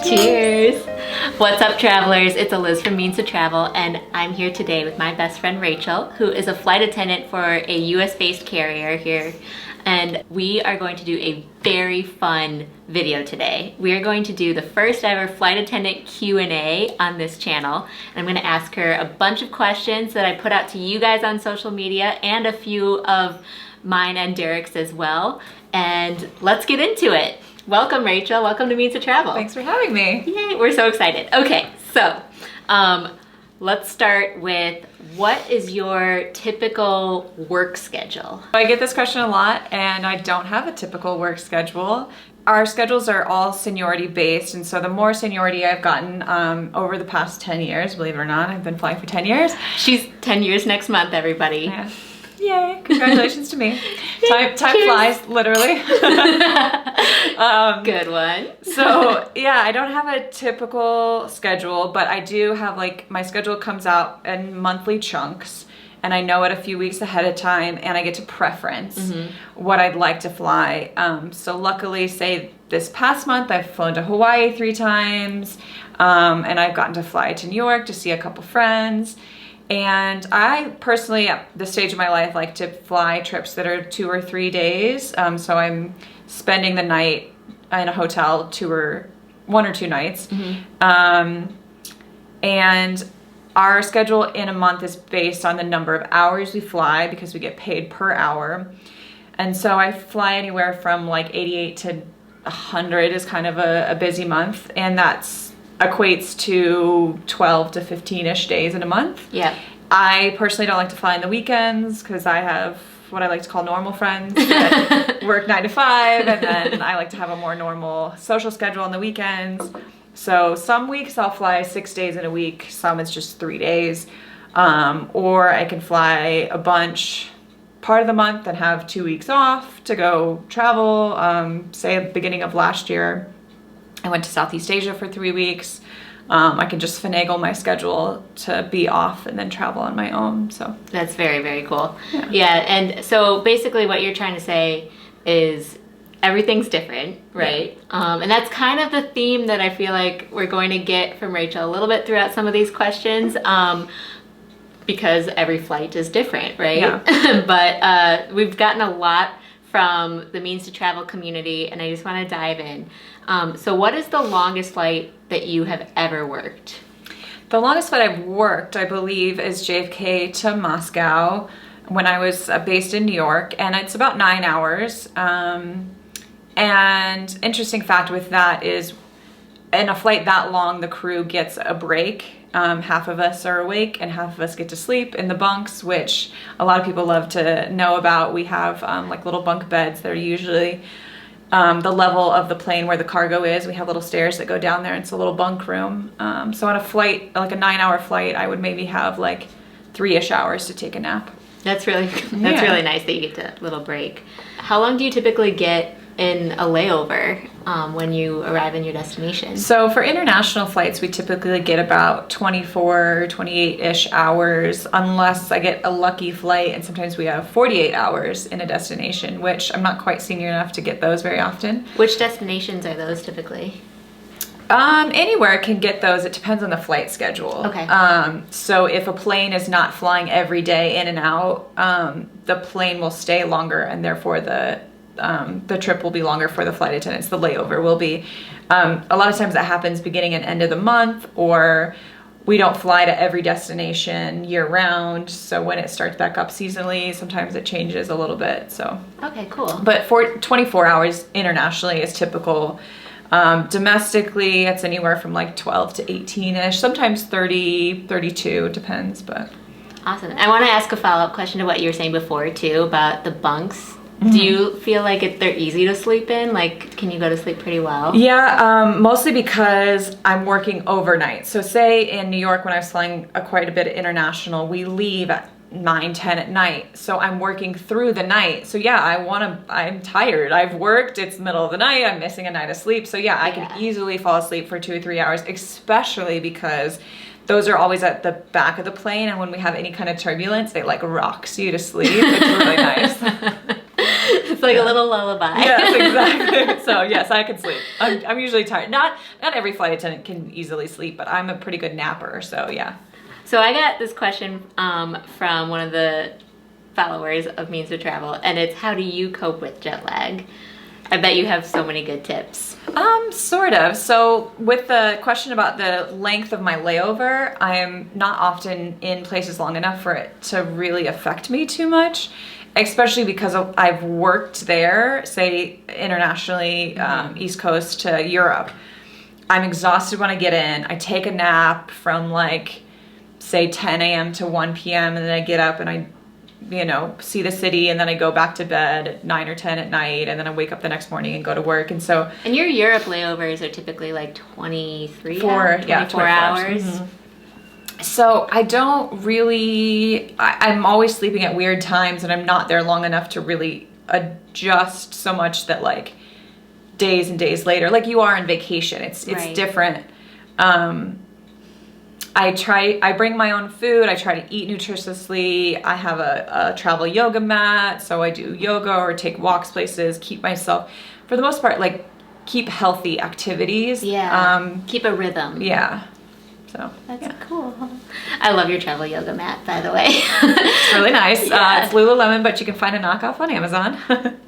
Cheers! What's up, travelers? It's Eliz from Means to Travel, and I'm here today with my best friend Rachel, who is a flight attendant for a US-based carrier here. And we are going to do a very fun video today. We are going to do the first ever flight attendant Q&A on this channel. And I'm going to ask her a bunch of questions that I put out to you guys on social media and a few of mine and Derek's as well. And let's get into it. Welcome, Rachel. Welcome to Means to Travel. Thanks for having me. Yay, we're so excited. Okay, so let's start with, what is your typical work schedule? I get this question a lot, and I don't have a typical work schedule. Our schedules are all seniority based, and so the more seniority I've gotten over the past 10 years, believe it or not, I've been flying for 10 years. She's 10 years next month, everybody. Yeah. Yay, congratulations to me. Time flies, literally. Good one. So yeah, I don't have a typical schedule, but I do have, like, my schedule comes out in monthly chunks, and I know it a few weeks ahead of time, and I get to preference what I'd like to fly. So luckily, say this past month, I've flown to Hawaii 3 times, and I've gotten to fly to New York to see a couple friends. And I personally, at this stage of my life, like to fly trips that are 2 or 3 days. So I'm spending the night in a hotel 1 or 2 nights. And our schedule in a month is based on the number of hours we fly, because we get paid per hour. And so I fly anywhere from like 88 to 100 is kind of a busy month. And that's equates to 12 to 15-ish days in a month. Yeah. I personally don't like to fly on the weekends because I have what I like to call normal friends that work 9 to 5, and then I like to have a more normal social schedule on the weekends. So some weeks I'll fly 6 days in a week, some it's just 3 days. Or I can fly a bunch part of the month and have 2 weeks off to go travel. Say at the beginning of last year, I went to Southeast Asia for 3 weeks. I can just finagle my schedule to be off and then travel on my own. So that's very, very cool. Yeah, and so basically what you're trying to say is everything's different, right? Yeah. And that's kind of the theme that I feel like we're going to get from Rachel a little bit throughout some of these questions. Because every flight is different, right? Yeah. But we've gotten a lot from the Means to Travel community, and I just want to dive in. So what is the longest flight that you have ever worked? The longest flight I've worked, I believe, is JFK to Moscow when I was based in New York, and it's about 9 hours. And interesting fact with that is, in a flight that long, the crew gets a break. Half of us are awake and half of us get to sleep in the bunks, which a lot of people love to know about. We have like little bunk beds that are usually the level of the plane where the cargo is. We have little stairs that go down there, and it's a little bunk room. So on a flight, like a 9-hour flight, I would maybe have like 3-ish hours to take a nap. That's really nice that you get a little break. How long do you typically get in a layover when you arrive in your destination? So for international flights, we typically get about 24, 28-ish hours, unless I get a lucky flight, and sometimes we have 48 hours in a destination, which I'm not quite senior enough to get those very often. Which destinations are those typically? Anywhere can get those. It depends on the flight schedule. Okay. So if a plane is not flying every day in and out, the plane will stay longer, and therefore the trip will be longer for the flight attendants. The layover will be. A lot of times that happens beginning and end of the month, or we don't fly to every destination year round. So when it starts back up seasonally, sometimes it changes a little bit. So okay, cool. But for 24 hours internationally is typical. Domestically, it's anywhere from like 12 to 18-ish, sometimes 30, 32, depends, but. Awesome. I want to ask a follow-up question to what you were saying before too about the bunks. Do you feel like they're easy to sleep in? Like, can you go to sleep pretty well? Yeah, mostly because I'm working overnight. So say in New York, when I was flying quite a bit international, we leave at 9, 10 at night. So I'm working through the night. So yeah, I'm tired. I've worked, it's the middle of the night, I'm missing a night of sleep. So yeah, I can easily fall asleep for 2 or 3 hours, especially because those are always at the back of the plane, and when we have any kind of turbulence, it like rocks you to sleep. It's really nice. It's like a little lullaby. Yes, exactly. So yes, I can sleep. I'm usually tired. Not every flight attendant can easily sleep, but I'm a pretty good napper. So yeah. So I got this question from one of the followers of Means to Travel, and it's, how do you cope with jet lag? I bet you have so many good tips. Sort of. So with the question about the length of my layover, I'm not often in places long enough for it to really affect me too much, especially because I've worked there, say internationally, East Coast to Europe. I'm exhausted when I get in. I take a nap from like, say 10 a.m. to 1 p.m. and then I get up and I see the city, and then I go back to bed at 9 or 10 at night, and then I wake up the next morning and go to work. And so, and your Europe layovers are typically like 24 hours. Mm-hmm. So I don't really, I'm always sleeping at weird times, and I'm not there long enough to really adjust so much that like days and days later, like you are on vacation, it's right. different. I bring my own food. I try to eat nutritiously. I have a travel yoga mat, so I do yoga or take walks places, keep myself, for the most part, like keep healthy activities. Yeah. Keep a rhythm. Yeah. So that's cool. I love your travel yoga mat, by the way. It's really nice. Yeah. It's Lululemon, but you can find a knockoff on Amazon.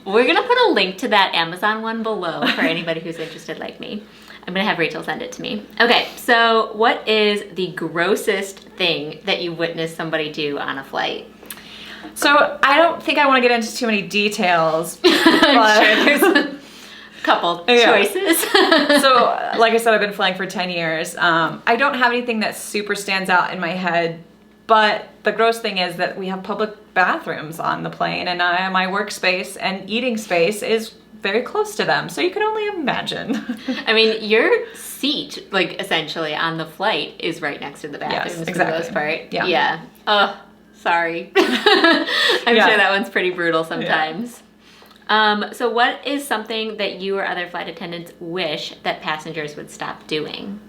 We're gonna put a link to that Amazon one below for anybody who's interested like me. I'm gonna have Rachel send it to me. Okay, so what is the grossest thing that you witnessed somebody do on a flight? So I don't think I want to get into too many details. I'm sure there's a couple choices. So like I said, I've been flying for 10 years. I don't have anything that super stands out in my head, but the gross thing is that we have public bathrooms on the plane, and my workspace and eating space is very close to them, so you can only imagine. I mean, your seat, like essentially on the flight, is right next to the bathrooms, exactly. For the most part. Yeah. Oh, sorry. I'm sure that one's pretty brutal sometimes. Yeah. So what is something that you or other flight attendants wish that passengers would stop doing?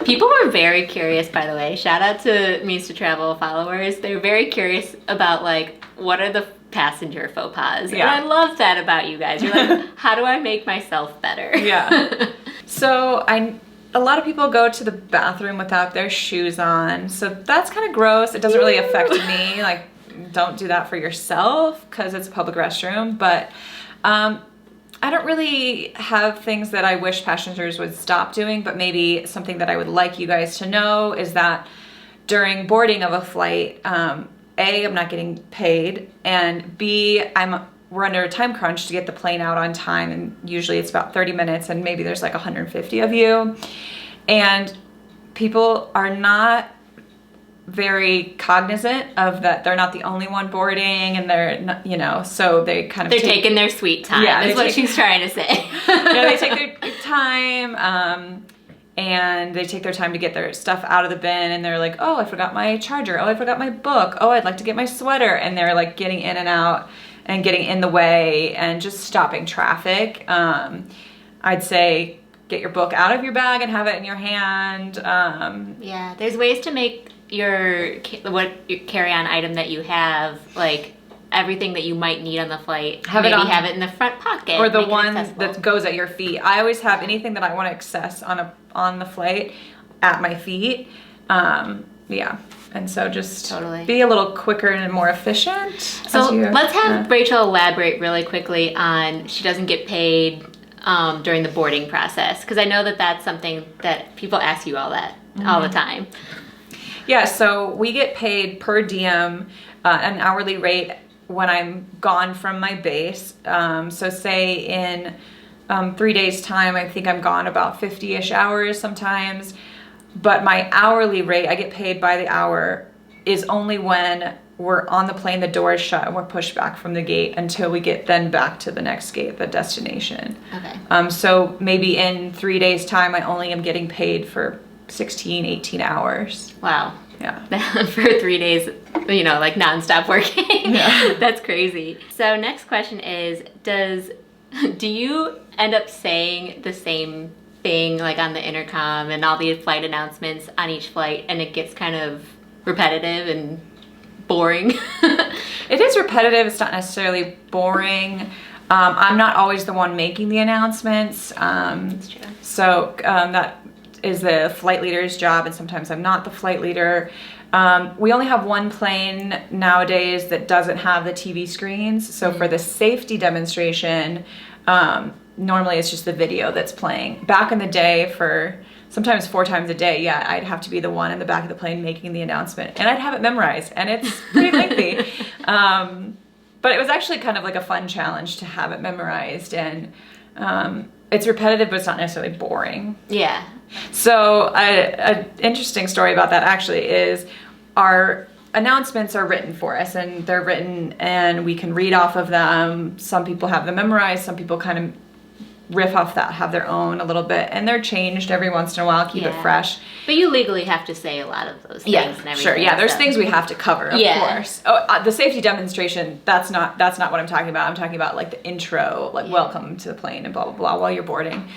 People were very curious, by the way. Shout out to Means to Travel followers. They're very curious about like, what are the passenger faux pas? Yeah. And I love that about you guys. You're like, how do I make myself better? Yeah. So a lot of people go to the bathroom without their shoes on. So that's kind of gross. It doesn't really affect me. Like, don't do that for yourself because it's a public restroom. But I don't really have things that I wish passengers would stop doing, but maybe something that I would like you guys to know is that during boarding of a flight, A, I'm not getting paid, and B, we're under a time crunch to get the plane out on time, and usually it's about 30 minutes, and maybe there's like 150 of you, and people are not very cognizant of that they're not the only one boarding, and they're not, so they kind of taking their sweet time. Yeah, is what she's trying to say. Yeah, they take their time. And they take their time to get their stuff out of the bin, and they're like, oh, I forgot my charger. Oh, I forgot my book. Oh, I'd like to get my sweater. And they're like getting in and out and getting in the way and just stopping traffic. I'd say get your book out of your bag and have it in your hand. Yeah, there's ways to make your carry-on item that you have, like everything that you might need on the flight, have it in the front pocket, or the one that goes at your feet. I always have anything that I want to access on the flight at my feet. And so just be a little quicker and more efficient. So let's have Rachel elaborate really quickly on she doesn't get paid during the boarding process, because I know that that's something that people ask you all the time. Yeah, so we get paid per diem, an hourly rate when I'm gone from my base. So say in 3 days time, I think I'm gone about 50-ish hours sometimes. But my hourly rate, I get paid by the hour, is only when we're on the plane, the door is shut, and we're pushed back from the gate until we get then back to the next gate, the destination. Okay. So maybe in 3 days time, I only am getting paid for 16, 18 hours. Wow. Yeah. For 3 days, like nonstop working. Yeah. That's crazy. So next question is, do you end up saying the same thing like on the intercom and all the flight announcements on each flight, and it gets kind of repetitive and boring. It is repetitive. It's not necessarily boring. I'm not always the one making the announcements. That's true. So that is the flight leader's job, and sometimes I'm not the flight leader. We only have one plane nowadays that doesn't have the TV screens. So for the safety demonstration, normally it's just the video that's playing. Back in the day, for sometimes 4 times a day, yeah, I'd have to be the one in the back of the plane making the announcement, and I'd have it memorized, and it's pretty lengthy. But it was actually kind of like a fun challenge to have it memorized, and it's repetitive, but it's not necessarily boring. Yeah. So an interesting story about that actually is our announcements are written for us, and they're written and we can read off of them. Some people have them memorized, some people kind of riff off that, have their own a little bit, and they're changed every once in a while, keep it fresh. But you legally have to say a lot of those things and everything. Sure. Yeah, there's things we have to cover, of course. Oh, the safety demonstration, that's not what I'm talking about. I'm talking about like the intro, like welcome to the plane and blah, blah, blah, while you're boarding.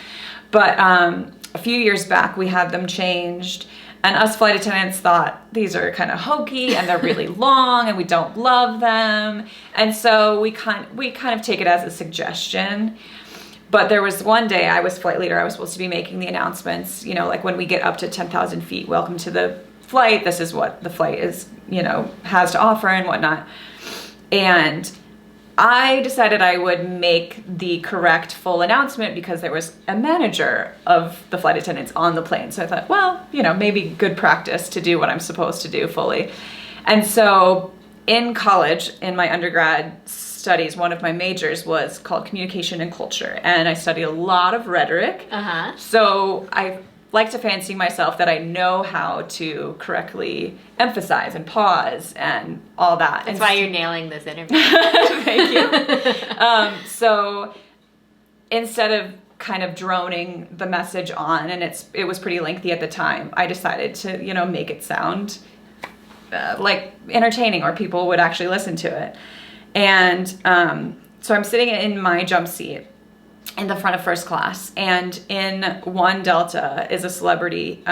But a few years back, we had them changed, and us flight attendants thought these are kind of hokey and they're really long and we don't love them. And so we kind of take it as a suggestion. But there was one day, I was flight leader, I was supposed to be making the announcements, you know, like when we get up to 10,000 feet, welcome to the flight, this is what the flight is, you know, has to offer and whatnot. And I decided I would make the correct full announcement because there was a manager of the flight attendants on the plane. So I thought, well, you know, maybe good practice to do what I'm supposed to do fully. And so in college, in my undergrad studies, one of my majors was called communication and culture, and I studied a lot of rhetoric. So I like to fancy myself that I know how to correctly emphasize and pause and all that. That's why you're nailing this interview. Thank you. So instead of kind of droning the message on, and it was pretty lengthy at the time, I decided to, you know, make it sound like entertaining, or people would actually listen to it. And so I'm sitting in my jump seat in the front of first class, and in one Delta is a celebrity.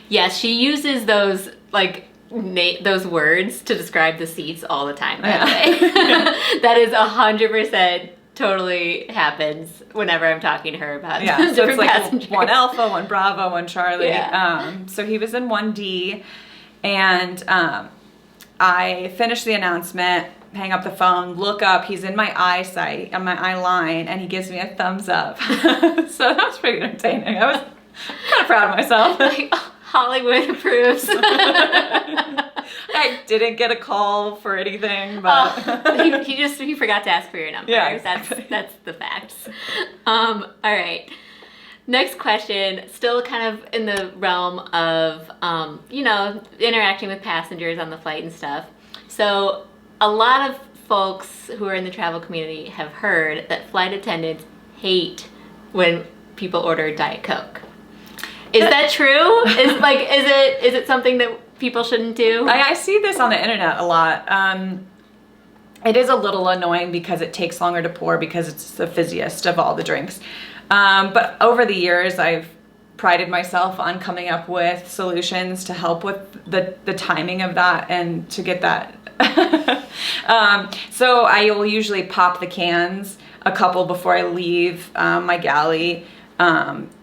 Yes, she uses those like those words to describe the seats all the time. By the way. That is 100% totally happens whenever I'm talking to her about so different it's like passengers. one Alpha, one Bravo, one Charlie. Yeah. So he was in 1D, and I finished the announcement, hang up the phone, look up, he's in my eyesight, on my eye line, and he gives me a thumbs up. So that was pretty entertaining. I was kind of proud of myself. Like, Hollywood approves. I didn't get a call for anything, but he forgot to ask for your number. Yeah, exactly. That's the facts. All right. Next question, still kind of in the realm of, you know, interacting with passengers on the flight and stuff. So a lot of folks who are in the travel community have heard that flight attendants hate when people order Diet Coke. Is that true? Is it something that people shouldn't do? I see this on the internet a lot. It is a little annoying because it takes longer to pour because it's the fizziest of all the drinks. But over the years, I've prided myself on coming up with solutions to help with the timing of that and to get that. So I will usually pop the cans a couple before I leave my galley,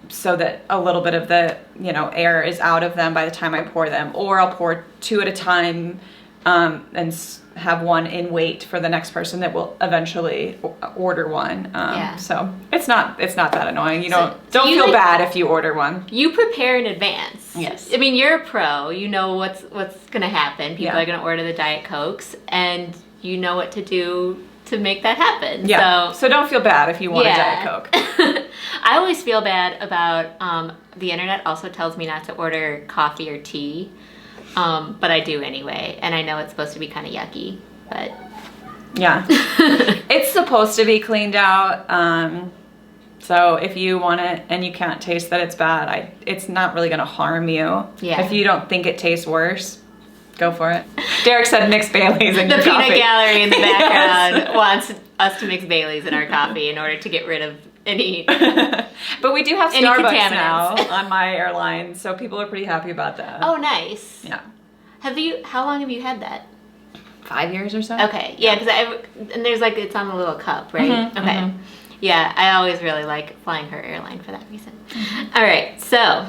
so that a little bit of the, you know, air is out of them by the time I pour them, or I'll pour 2 at a time and have one in wait for the next person that will eventually order one. So it's not that annoying. You don't feel bad if you order one. You prepare in advance. Yes. I mean, you're a pro. You know what's gonna happen. People are gonna order the Diet Cokes, and you know what to do to make that happen. Yeah. So don't feel bad if you want a Diet Coke. I always feel bad about the internet also tells me not to order coffee or tea. But I do anyway, and I know it's supposed to be kind of yucky, but yeah, it's supposed to be cleaned out. So if you want it and you can't taste that it's bad, it's not really going to harm you. Yeah. If you don't think it tastes worse, go for it. Derek said mix Baileys in your the coffee. peanut gallery in the background wants us to mix Baileys in our coffee in order to get rid of any. But we do have any Starbucks now on my airline, so people are pretty happy about that. Oh, nice. Yeah. How long have you had that? 5 years or so. Okay, yeah, because and there's like, it's on a little cup, right? Mhm, okay. mhm. Yeah, I always really like flying her airline for that reason. All right, so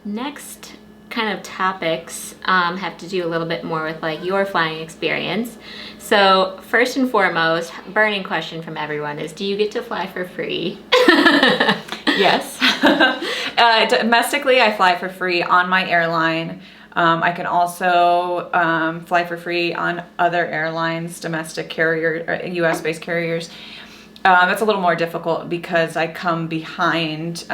next kind of topics have to do a little bit more with like your flying experience. So first and foremost, burning question from everyone is, do you get to fly for free? Yes. Domestically, I fly for free on my airline. I can also fly for free on other airlines, domestic carrier, US-based carriers. That's a little more difficult because I come behind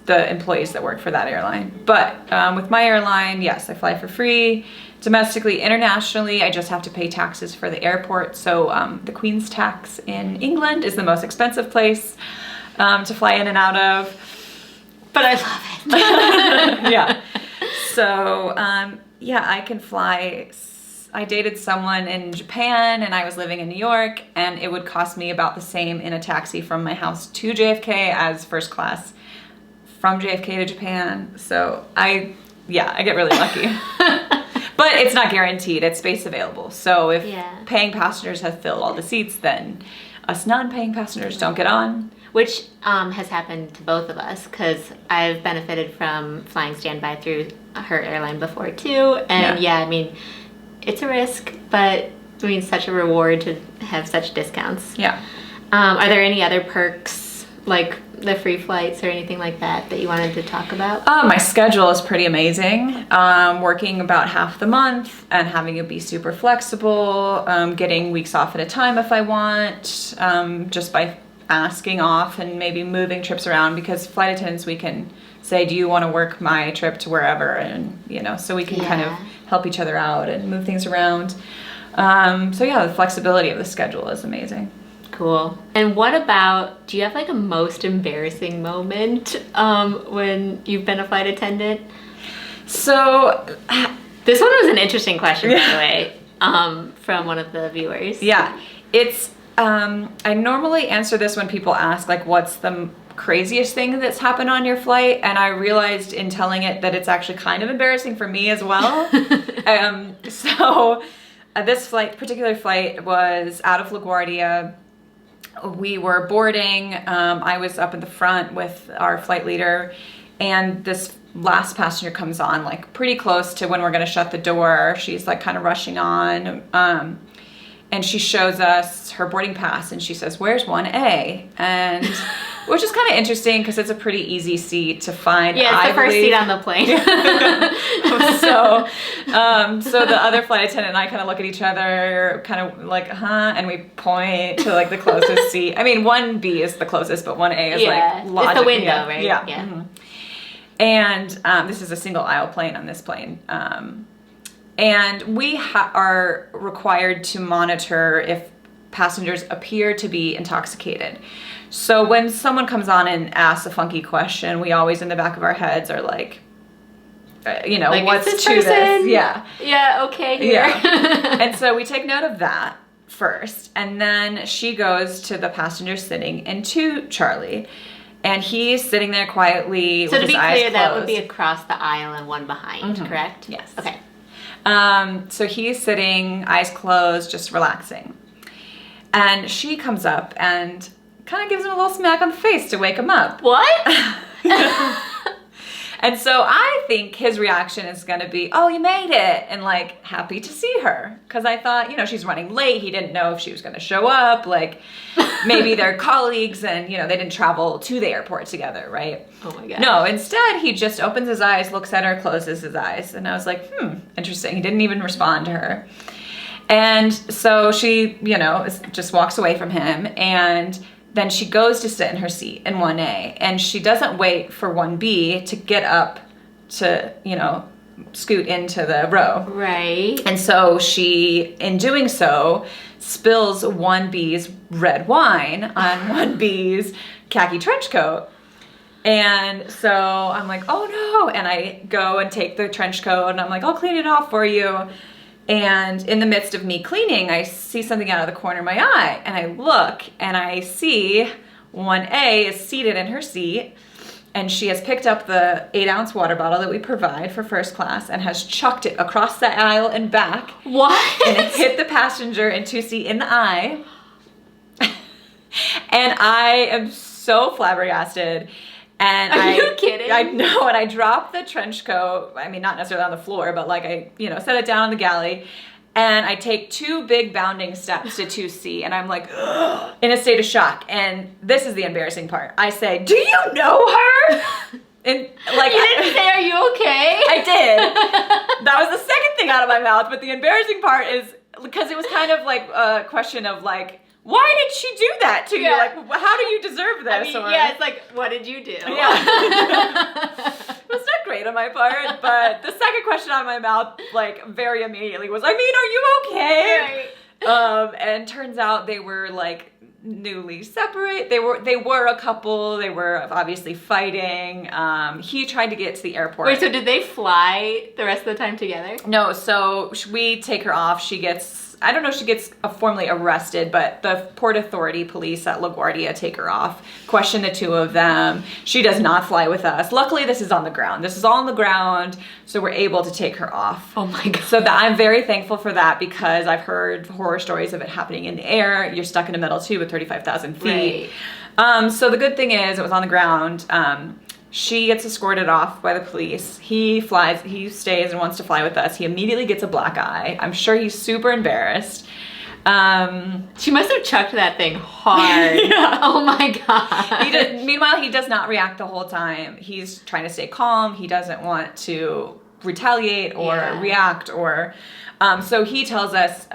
the employees that work for that airline. But with my airline, yes, I fly for free. Domestically, internationally, I just have to pay taxes for the airport. So the Queen's tax in England is the most expensive place to fly in and out of. But I love it. Yeah. So yeah, I can fly. I dated someone in Japan and I was living in New York, and it would cost me about the same in a taxi from my house to JFK as first class from JFK to Japan. So I get really lucky. But it's not guaranteed. It's space available. So if paying passengers have filled all the seats, then us non-paying passengers don't get on. Which has happened to both of us, because I've benefited from flying standby through her airline before too. And yeah, I mean, it's a risk, but I mean, such a reward to have such discounts. Yeah. Are there any other perks, like the free flights or anything like that, that you wanted to talk about? My schedule is pretty amazing. Working about half the month and having it be super flexible, getting weeks off at a time if I want, just by asking off and maybe moving trips around, because flight attendants, we can say, do you want to work my trip to wherever? And, you know, so we can kind of help each other out and move things around. So yeah, the flexibility of the schedule is amazing. Cool. And what about, do you have like a most embarrassing moment when you've been a flight attendant? So this one was an interesting question, by the way, from one of the viewers. Yeah, it's, I normally answer this when people ask, like, what's the craziest thing that's happened on your flight? And I realized in telling it that it's actually kind of embarrassing for me as well. So this particular flight was out of LaGuardia. We were boarding. I was up at the front with our flight leader, and this last passenger comes on like pretty close to when we're going to shut the door. She's like kind of rushing on. And she shows us her boarding pass and she says, "Where's 1A?" And which is kind of interesting because it's a pretty easy seat to find. Yeah, it's the first seat on the plane. So the other flight attendant and I kind of look at each other, kind of like, and we point to like the closest seat. I mean, 1B is the closest, but 1A is like logic. It's the window, right? Yeah. Mm-hmm. And this is a single aisle plane on this plane. And we are required to monitor if passengers appear to be intoxicated. So when someone comes on and asks a funky question, we always in the back of our heads are like, you know, like, what's this to person? this? Yeah. Yeah, okay, here. Yeah. And so we take note of that first. And then she goes to the passenger sitting into Charlie. And he's sitting there quietly with his eyes closed. So to be clear, that would be across the aisle and one behind, correct? Yes. Okay. So he's sitting, eyes closed, just relaxing. And she comes up and kind of gives him a little smack on the face to wake him up. What? And so I think his reaction is going to be, "Oh, you made it," and like happy to see her. Because I thought, you know, she's running late. He didn't know if she was going to show up. Like maybe they're colleagues and, you know, they didn't travel to the airport together, right? Oh my God. No, instead he just opens his eyes, looks at her, closes his eyes. And I was like, interesting. He didn't even respond to her. And so she, you know, just walks away from him, and then she goes to sit in her seat in 1A, and she doesn't wait for 1B to get up to, you know, scoot into the row. Right. And so she, in doing so, spills 1B's red wine on 1B's khaki trench coat. And so I'm like, "Oh no." And I go and take the trench coat and I'm like, "I'll clean it off for you." And in the midst of me cleaning, I see something out of the corner of my eye, and I look and I see 1A is seated in her seat, and she has picked up the 8-ounce water bottle that we provide for first class and has chucked it across the aisle and back. What? And it hit the passenger in 2C in the eye. And I am so flabbergasted. And Are you kidding? I know, and I dropped the trench coat. I mean, not necessarily on the floor, but like I, set it down on the galley. And I take 2 big bounding steps to 2C, and I'm like, in a state of shock. And this is the embarrassing part. I say, "Do you know her?" And like, you didn't say, "Are you okay?" I did. That was the second thing out of my mouth. But the embarrassing part is because it was kind of like a question of like, why did she do that to you? Like, how do you deserve this? I mean, yeah, it's like, what did you do? Yeah. It was not great on my part, but the second question out of my mouth, like, very immediately was, "I mean, are you okay?" Right. And turns out they were, like, newly separate. They were a couple. They were obviously fighting. He tried to get to the airport. Wait, so did they fly the rest of the time together? No, so we take her off. She gets, I don't know if she gets formally arrested, but the Port Authority police at LaGuardia take her off, question the 2 of them. She does not fly with us. Luckily, this is on the ground. This is all on the ground, so we're able to take her off. Oh my God. So I'm very thankful for that because I've heard horror stories of it happening in the air. You're stuck in the middle too with 35,000 feet. Right. So the good thing is it was on the ground. She gets escorted off by the police. He stays and wants to fly with us. He immediately gets a black eye. I'm sure he's super embarrassed. She must have chucked that thing hard. Yeah. Oh my God. Meanwhile, he does not react the whole time. He's trying to stay calm. He doesn't want to retaliate or react or... so he tells us,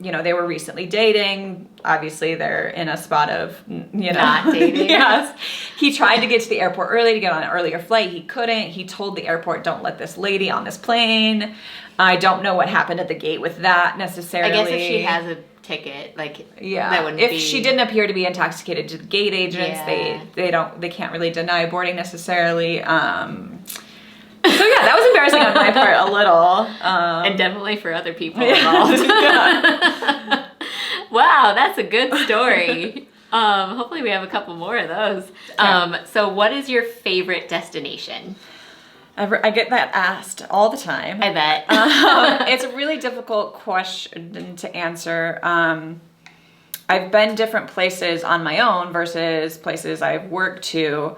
they were recently dating. Obviously, they're in a spot of, not dating. Yes. He tried to get to the airport early to get on an earlier flight. He couldn't. He told the airport, "Don't let this lady on this plane." I don't know what happened at the gate with that necessarily. I guess if she has a ticket, like, that wouldn't if be... she didn't appear to be intoxicated to the gate agents, they can't really deny boarding necessarily. So yeah, that was embarrassing on my part a little. And definitely for other people involved. Yeah. Wow, that's a good story. Hopefully we have a couple more of those. So what is your favorite destination? I get that asked all the time. I bet. It's a really difficult question to answer. I've been different places on my own versus places I've worked to.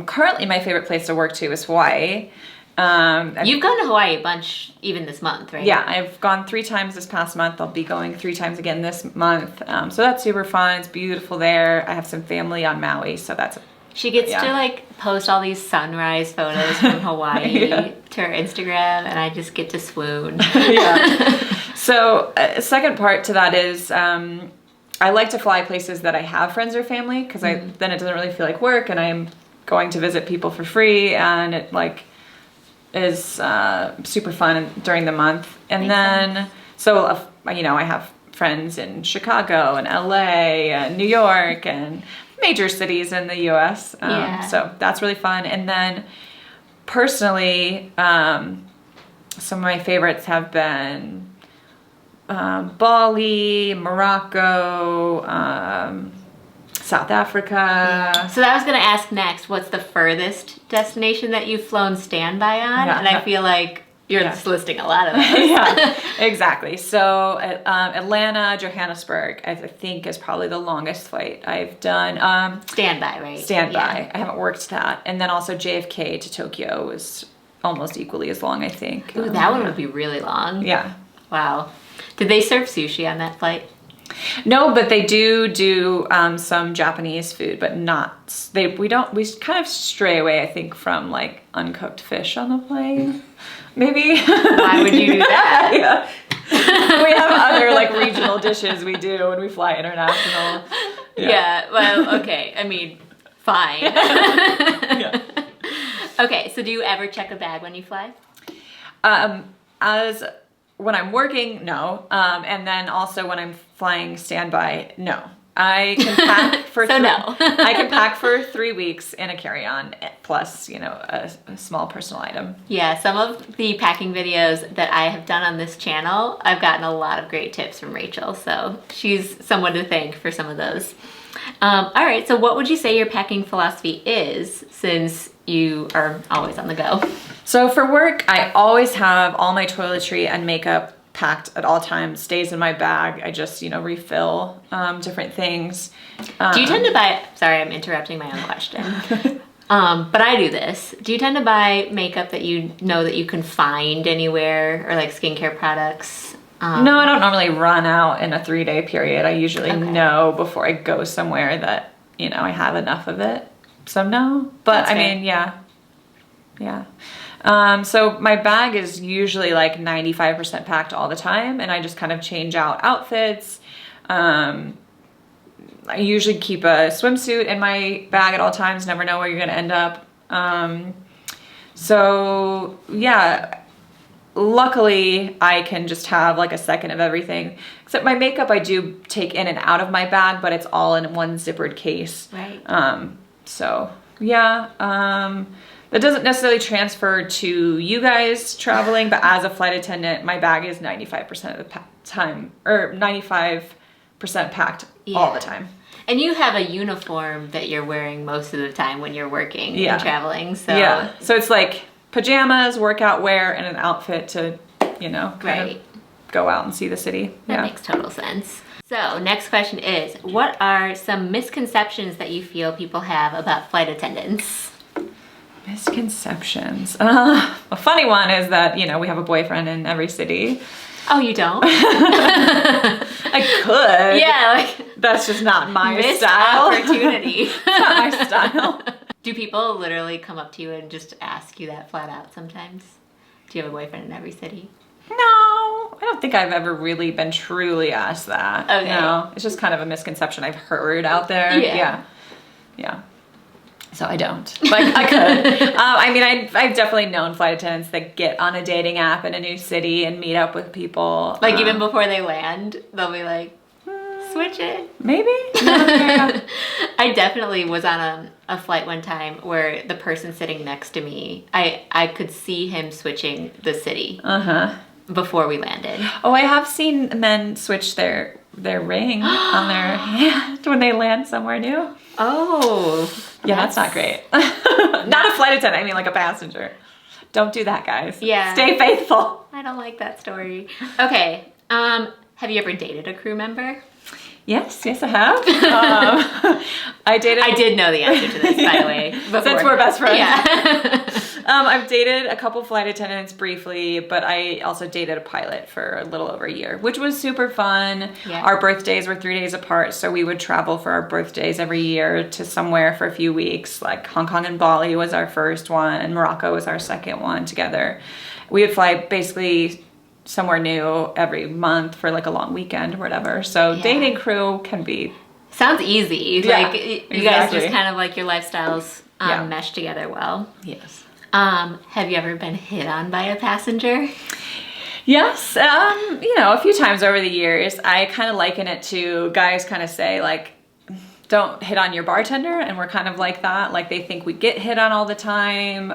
Currently, my favorite place to work to is Hawaii. You've gone to Hawaii a bunch even this month, right? Yeah, I've gone 3 times this past month. I'll be going 3 times again this month. So that's super fun. It's beautiful there. I have some family on Maui, so that's... She gets to like post all these sunrise photos from Hawaii to her Instagram, and I just get to swoon. So second part to that is I like to fly places that I have friends or family because then it doesn't really feel like work, and I'm going to visit people for free, and it like is super fun during the month. And then I have friends in Chicago and LA and New York and major cities in the US. So that's really fun. And then personally, some of my favorites have been Bali, Morocco, South Africa. So that was going to ask next, what's the furthest destination that you've flown standby on? And I feel like you're just listing a lot of those. Yeah, exactly. So Atlanta, Johannesburg, I think is probably the longest flight I've done. Standby, right? Standby. Yeah. I haven't worked that. And then also JFK to Tokyo was almost equally as long, I think. Ooh, that one would be really long. Yeah. Wow. Did they serve sushi on that flight? No, but they do some Japanese food, but not, we kind of stray away, I think, from like uncooked fish on the plane. Maybe. Why would you do that? Yeah. We have other like regional dishes we do when we fly international. Yeah, well, okay. I mean, fine. Yeah. Okay, so do you ever check a bag when you fly? As when I'm working, no. And then also when I'm flying standby, no. I can pack for I can pack for 3 weeks in a carry-on plus, a small personal item. Yeah, some of the packing videos that I have done on this channel, I've gotten a lot of great tips from Rachel. So she's someone to thank for some of those. All right, so what would you say your packing philosophy is, since you are always on the go? So for work, I always have all my toiletry and makeup packed at all times, stays in my bag. I just, refill different things. Do you tend to buy, sorry, I'm interrupting my own question. But I do this. Do you tend to buy makeup that you know that you can find anywhere, or like skincare products? No, I don't normally run out in a 3-day period. I usually know before I go somewhere that, I have enough of it. So no, but I mean, yeah. So my bag is usually like 95% packed all the time, and I just kind of change out outfits. I usually keep a swimsuit in my bag at all times, never know where you're gonna end up. So yeah, luckily I can just have like a second of everything. Except my makeup I do take in and out of my bag, but it's all in one zippered case. Right. So yeah, that doesn't necessarily transfer to you guys traveling, but as a flight attendant, my bag is 95% of the time, or 95% packed all the time. And you have a uniform that you're wearing most of the time when you're working and traveling. So yeah, so it's like pajamas, workout wear, and an outfit to, kind of go out and see the city. That makes total sense. So next question is, what are some misconceptions that you feel people have about flight attendants? Misconceptions. A funny one is that, we have a boyfriend in every city. Oh, you don't? I could. Yeah, like that's just not my missed style. Opportunity. It's not my style. Do people literally come up to you and just ask you that flat out sometimes? Do you have a boyfriend in every city? No, I don't think I've ever really been truly asked that. Okay. No, it's just kind of a misconception I've heard out there. Yeah. So I don't. Like, I could. I mean, I've definitely known flight attendants that get on a dating app in a new city and meet up with people. Like, even before they land, they'll be like, switch it. Maybe? No. I definitely was on a flight one time where the person sitting next to me, I could see him switching the city before we landed. Oh, I have seen men switch their ring on their hand when they land somewhere new. Oh. Yeah, that's not great. Not a flight attendant, I mean like a passenger. Don't do that, guys. Yeah. Stay faithful. I don't like that story. Okay. Have you ever dated a crew member? Yes, I have. I did know the answer to this, by the way. Before. Since we're best friends. Yeah. I've dated a couple flight attendants briefly, but I also dated a pilot for a little over a year, which was super fun. Yeah. Our birthdays were 3 days apart, so we would travel for our birthdays every year to somewhere for a few weeks. Like Hong Kong and Bali was our first one, and Morocco was our second one together. We would fly basically somewhere new every month for like a long weekend or whatever. So dating crew can be... Sounds easy. Yeah, like you guys just kind of like your lifestyles mesh together well. Yes. Have you ever been hit on by a passenger? Yes. A few times over the years. I kind of liken it to guys kind of say like, don't hit on your bartender, and we're kind of like that. Like they think we get hit on all the time.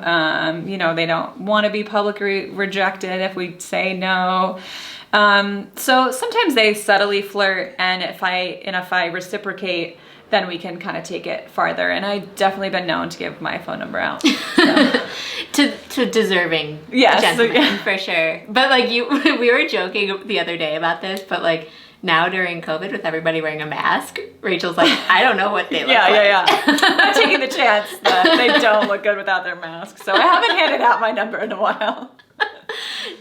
They don't want to be publicly rejected if we say no. So sometimes they subtly flirt, and if I reciprocate, then we can kind of take it farther. And I've definitely been known to give my phone number out. So. to deserving gentlemen, for sure. But like we were joking the other day about this, but like now during COVID with everybody wearing a mask, Rachel's like, I don't know what they look like. Yeah. I'm not taking the chance that they don't look good without their mask. So I haven't handed out my number in a while.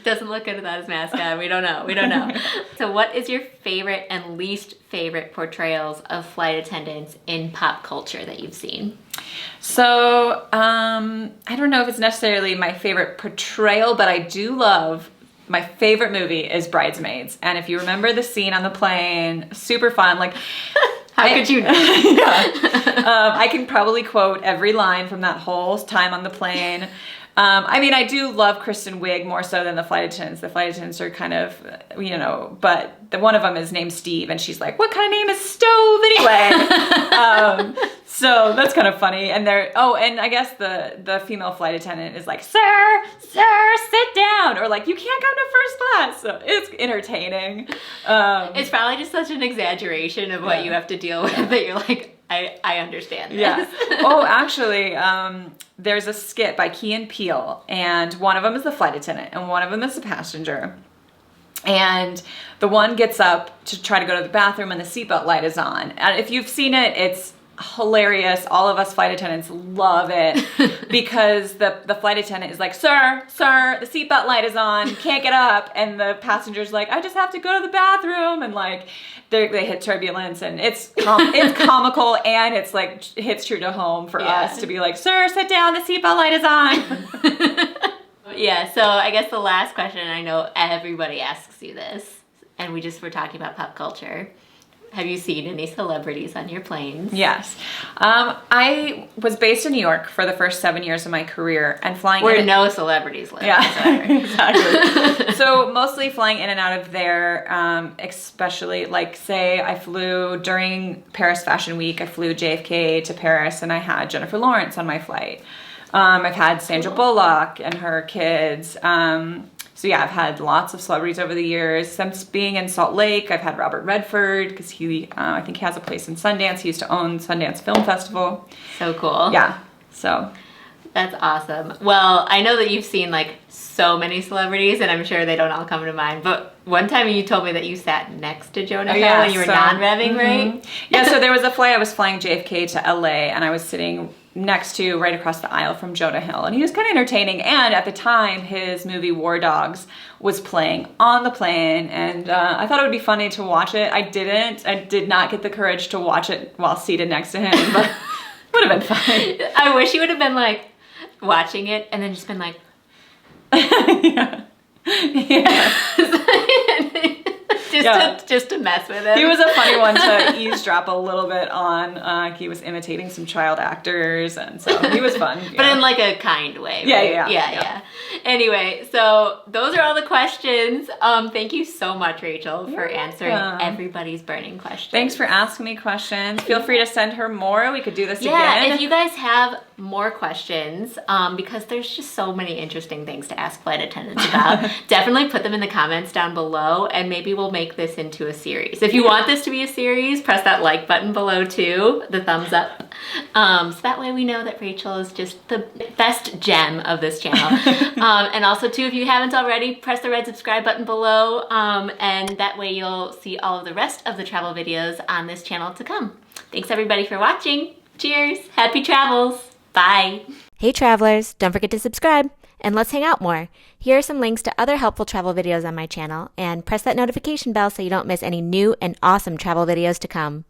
Doesn't look good without his mask on. We don't know. So what is your favorite and least favorite portrayals of flight attendants in pop culture that you've seen? So I don't know if it's necessarily my favorite portrayal, but I do love... My favorite movie is Bridesmaids. And if you remember the scene on the plane, super fun. Like, how could you know? I can probably quote every line from that whole time on the plane. I do love Kristen Wiig more so than the flight attendants. The flight attendants are kind of, but one of them is named Steve, and she's like, what kind of name is Stove anyway? So that's kind of funny. And and I guess the female flight attendant is like, sir, sit down. Or like, you can't come to first class. So it's entertaining. It's probably just such an exaggeration of what you have to deal with that you're like, I understand this. Yeah. Oh, actually, there's a skit by Key and Peele, and one of them is the flight attendant, and one of them is the passenger. And the one gets up to try to go to the bathroom, and the seatbelt light is on. And if you've seen it, it's hilarious. All of us flight attendants love it because the flight attendant is like, sir, the seatbelt light is on, you can't get up. And the passenger's like, I just have to go to the bathroom. And like, they hit turbulence, and it's comical, and it's like hits true to home for us to be like, sir, sit down, the seatbelt light is on. Yeah, so I guess the last question, I know everybody asks you this, and we just were talking about pop culture. Have you seen any celebrities on your planes? Yes. I was based in New York for the first 7 years of my career, and flying where no celebrities live. Yeah, exactly. So mostly flying in and out of there, especially like say I flew during Paris Fashion Week, I flew JFK to Paris, and I had Jennifer Lawrence on my flight. I've had Sandra Bullock and her kids. So yeah, I've had lots of celebrities over the years. Since being in Salt Lake, I've had Robert Redford because I think he has a place in Sundance. He used to own Sundance Film Festival. So cool. Yeah, so. That's awesome. Well, I know that you've seen like so many celebrities, and I'm sure they don't all come to mind, but one time you told me that you sat next to Jonah Hill and you were non-revving, right? Yeah, so there was a flight, I was flying JFK to LA, and I was sitting next to, right across the aisle from Jonah Hill, and he was kind of entertaining, and at the time his movie War Dogs was playing on the plane, and I thought it would be funny to watch it. I did not get the courage to watch it while seated next to him, but would have been fun. I wish you would have been like watching it and then just been like yeah. Just to mess with him. He was a funny one to eavesdrop a little bit on. He was imitating some child actors, and so he was fun. But in like a kind way, right? Yeah. Anyway, so those are all the questions. Thank you so much, Rachel, for answering everybody's burning questions. Thanks for asking me questions. Feel free to send her more. We could do this again. Yeah, if you guys have more questions, because there's just so many interesting things to ask flight attendants about, definitely put them in the comments down below, and maybe we'll make this into a series. If you want this to be a series, press that like button below too, the thumbs up. So that way we know that Rachel is just the best gem of this channel. And also too, if you haven't already, press the red subscribe button below, and that way you'll see all of the rest of the travel videos on this channel to come. Thanks everybody for watching. Cheers. Happy travels. Bye. Hey travelers, don't forget to subscribe, and let's hang out more. Here are some links to other helpful travel videos on my channel, and press that notification bell so you don't miss any new and awesome travel videos to come.